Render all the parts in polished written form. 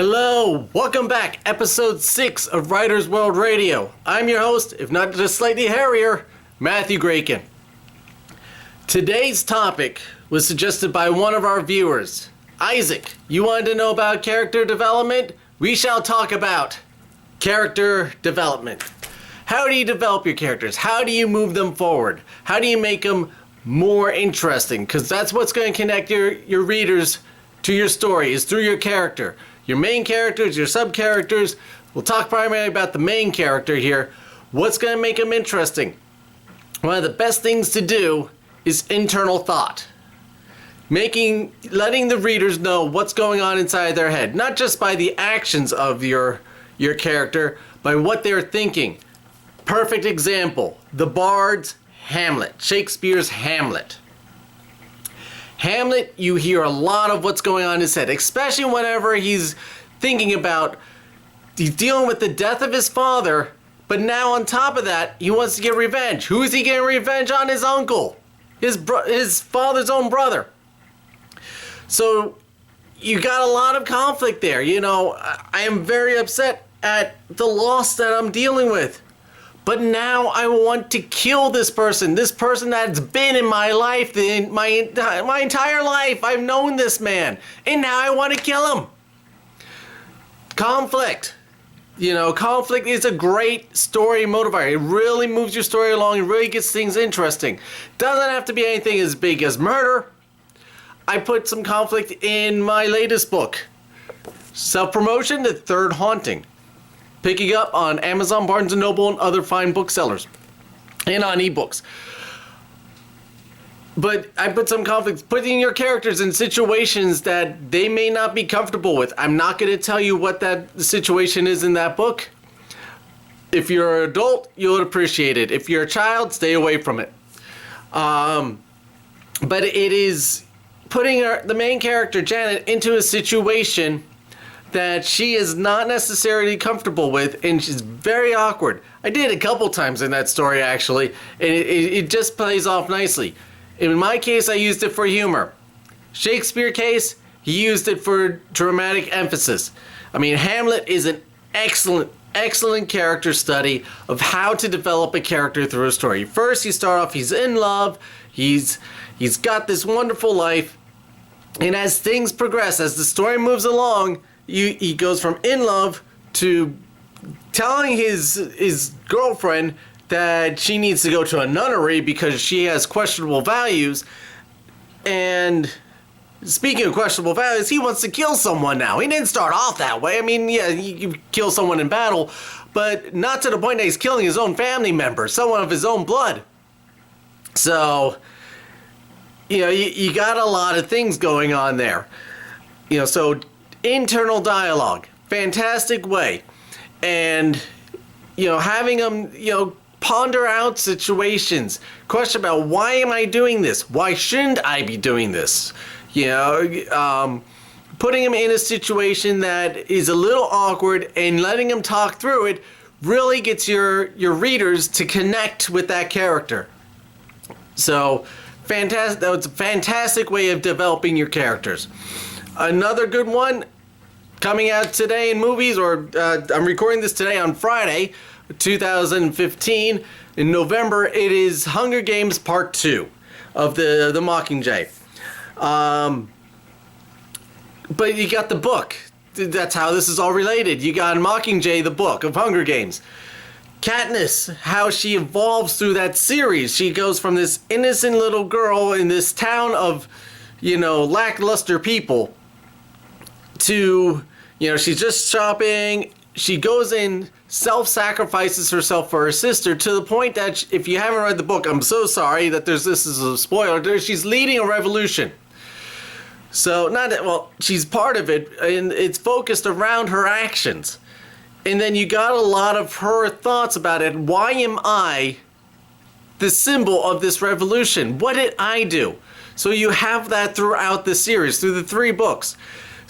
Hello, welcome back, episode 6 of Writer's World Radio. I'm your host, if not just slightly hairier, Matthew Gracon. Today's topic was suggested by one of our viewers. Isaac, you wanted to know about character development? We shall talk about character development. How do you develop your characters? How do you move them forward? How do you make them more interesting? Because that's what's going to connect your readers to your story, is through your character. Your main characters, your sub-characters. We'll talk primarily about the main character here. What's going to make them interesting? One of the best things to do is internal thought. Letting the readers know what's going on inside their head. Not just by the actions of your character, by what they're thinking. Perfect example, the Bard's Hamlet, Shakespeare's Hamlet. Hamlet, you hear a lot of what's going on in his head, especially whenever he's thinking about, he's dealing with the death of his father, but now on top of that, he wants to get revenge. Who is he getting revenge on? His uncle, his father's own brother. So you got a lot of conflict there. You know, I am very upset at the loss that I'm dealing with. But now I want to kill this person that's been in my life, my entire life. I've known this man, and now I want to kill him. Conflict. You know, conflict is a great story motivator. It really moves your story along. It really gets things interesting. Doesn't have to be anything as big as murder. I put some conflict in my latest book, Self-Promotion, The Third Haunting. Picking up on Amazon, Barnes & Noble, and other fine booksellers. And on ebooks. But I put some conflict, putting your characters in situations that they may not be comfortable with. I'm not going to tell you what that situation is in that book. If you're an adult, you'll appreciate it. If you're a child, stay away from it. But it is putting the main character, Janet, into a situation that she is not necessarily comfortable with, and she's very awkward. I did a couple times in that story, actually, and it just plays off nicely. In my case, I used it for humor. Shakespeare case, he used it for dramatic emphasis. I mean, Hamlet is an excellent character study of how to develop a character through a story. First, you start off, he's in love, he's got this wonderful life, and as things progress, as the story moves along, he goes from in love to telling his girlfriend that she needs to go to a nunnery because she has questionable values. And speaking of questionable values, he wants to kill someone now. He didn't start off that way. I mean, yeah, you kill someone in battle, but not to the point that he's killing his own family member, someone of his own blood. So, you know, you got a lot of things going on there. You know, so internal dialogue, fantastic way. And, you know, having them, you know, ponder out situations, question about why am I doing this? Why shouldn't I be doing this? You know, putting them in a situation that is a little awkward and letting them talk through it really gets your readers to connect with that character. So, fantastic. That's a fantastic way of developing your characters. Another good one coming out today in movies, or I'm recording this today on Friday, 2015. In November, it is Hunger Games Part 2 of the Mockingjay. But you got the book. That's how this is all related. You got Mockingjay, the book of Hunger Games. Katniss, how she evolves through that series. She goes from this innocent little girl in this town of, you know, lackluster people to, you know, she's just shopping. She goes in, self-sacrifices herself for her sister to the point that, if you haven't read the book, I'm so sorry that this is a spoiler. She's leading a revolution. So, she's part of it, and it's focused around her actions. And then you got a lot of her thoughts about it. Why am I the symbol of this revolution? What did I do? So you have that throughout the series, through the 3 books.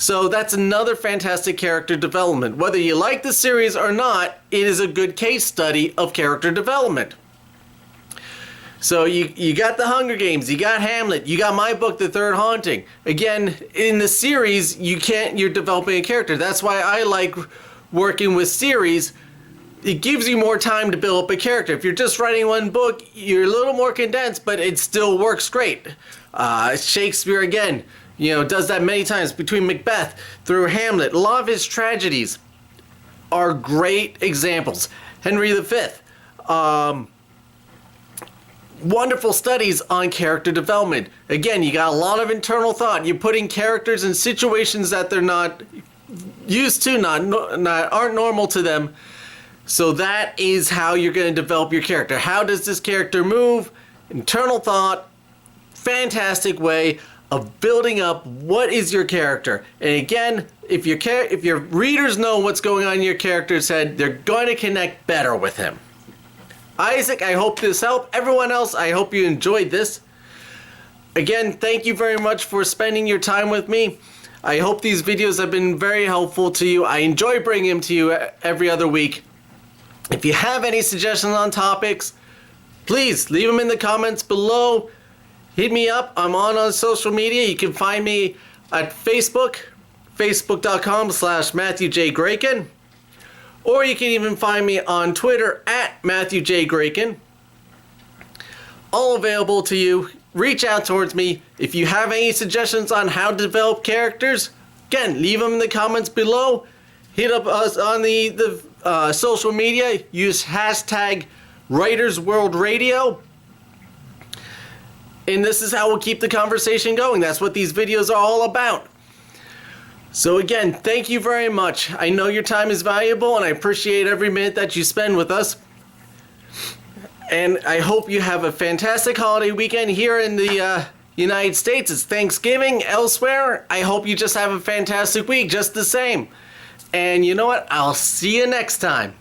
So that's another fantastic character development. Whether you like the series or not, it is a good case study of character development. So you got The Hunger Games, you got Hamlet, you got my book, The Third Haunting. Again, in the series, you're developing a character. That's why I like working with series. It gives you more time to build up a character. If you're just writing one book, you're a little more condensed, but it still works great. Shakespeare, again, does that many times between Macbeth through Hamlet. A lot of his tragedies are great examples. Henry V. Wonderful studies on character development. Again, you got a lot of internal thought. You're putting characters in situations that they're not used to, aren't normal to them. So that is how you're going to develop your character. How does this character move? Internal thought, fantastic way of building up what is your character. And again, if your readers know what's going on in your character's head, they're going to connect better with him. Isaac, I hope this helped. Everyone else, I hope you enjoyed this. Again, thank you very much for spending your time with me. I hope these videos have been very helpful to you. I enjoy bringing them to you every other week. If you have any suggestions on topics, please leave them in the comments below. Hit me up. I'm on social media. You can find me at Facebook, facebook.com/MatthewJGracon. Or you can even find me on Twitter at MatthewJGracon. All available to you. Reach out towards me. If you have any suggestions on how to develop characters, again, leave them in the comments below. Hit up us on the social media. Use hashtag WritersWorldRadio. And this is how we'll keep the conversation going. That's what these videos are all about. So again, thank you very much. I know your time is valuable and I appreciate every minute that you spend with us. And I hope you have a fantastic holiday weekend here in the United States. It's Thanksgiving. Elsewhere, I hope you just have a fantastic week just the same. And you know what? I'll see you next time.